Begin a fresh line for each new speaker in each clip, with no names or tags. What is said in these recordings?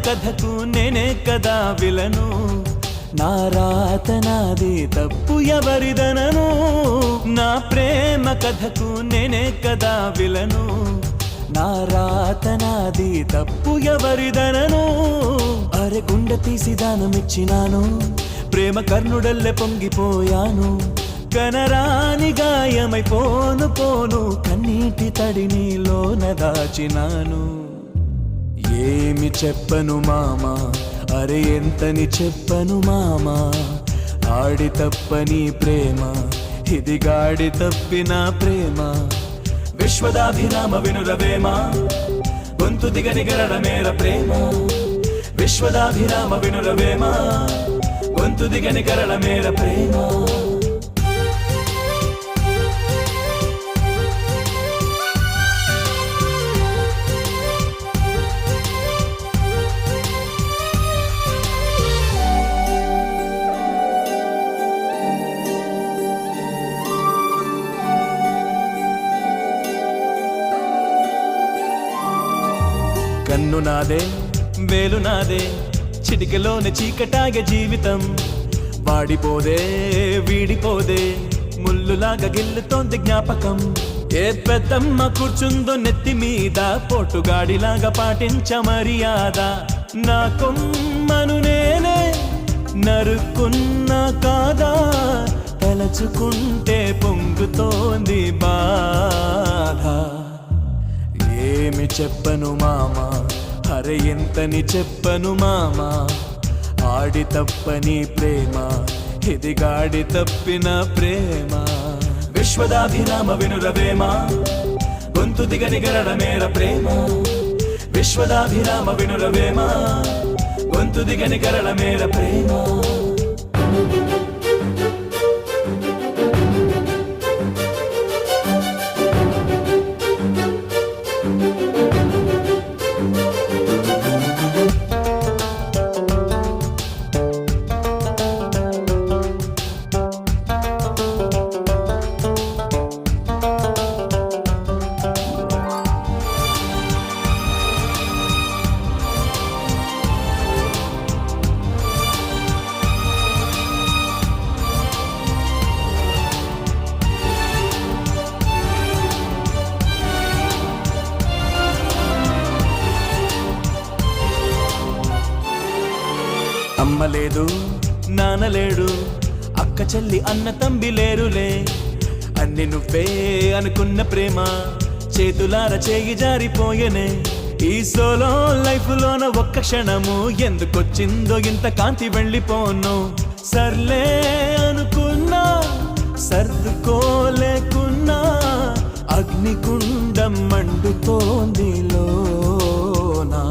కథకు నేనే కదా విలను, నా రాత నాది తప్పు ఎవరిదనను. నా ప్రేమ కథకు నేనే కదా విలను, నా రాత నాది తప్పు ఎవరిదనను. అరె గుండె తీసి దానమిచ్చినాను, ప్రేమ కర్ణుడల్లె పొంగిపోయాను. కనరాని గాయమైపోను పోను, కన్నీటి తడి నీలోన దాచినాను. ఏమి చెప్పను మామా, అరే ఎంతని చెప్పను మామా. ఆడి తప్పని ప్రేమ, ఇది గాడి తప్పిన ప్రేమ. విశ్వదాభిరామ వినురవేమ, గొంతు దిగని గరడమేర ప్రేమ. విశ్వదాభిరామ వినురవేమ, గొంతు దిగని గరడమేర ప్రేమ. కన్ను నాదే వేలు నాదే, చిటికలోని చీకటాగే జీవితం. వాడిపోదే వీడిపోదే, ముల్లులాగా గిల్లుతోంది జ్ఞాపకం. ఏ పెద్దమ్మ కూర్చుందో నెత్తి మీద, పోటుగాడిలాగా పాటించ మర్యాద. నా కొమ్మను నేనే నరుక్కున్నా కాదా, తలచుకుంటే పొంగుతోంది బాధ. ఏమి చెప్పను మామా, అరే ఎంతని చెప్పను మామా. ఆడి తప్పని ప్రేమ, ఇది గాడి తప్పిన ప్రేమ. విశ్వదాభిరామ వినురవేమ, గొంతు దిగని గరడమేర ప్రేమ. విశ్వదాభిరామ వినురవేమ, గొంతు దిగని గరడమేర ప్రేమ. అమ్మ లేదు నాన్న లేడు, అక్క చెల్లి అన్న తంబి లేరులే. అన్ని నువ్వే అనుకున్న ప్రేమ, చేతులార చేయి జారిపోయనే. ఈ సోలో లైఫ్ లోన ఒక్క క్షణము, ఎందుకొచ్చిందో ఇంత కాంతి వెళ్ళిపోను. సర్లే అనుకున్నా సర్దుకోలేకున్నా, అగ్నికుండం మండుతోంది లోనా.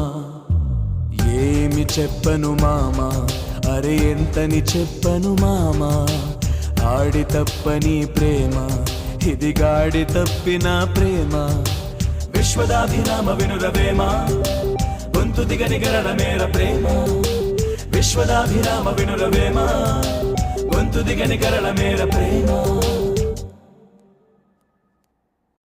ఏమి చెప్పను మామా, అరే ఎంతని చెప్పను మామా. ఆడి తప్పని ప్రేమ, ఇది గాడి తప్పిన ప్రేమ. విశ్వదాభిరామ వినురవేమ, గొంతు దిగని గరడమేర ప్రేమ. విశ్వదాభిరామ వినురవేమ, గొంతు దిగని గరడమేర ప్రేమ.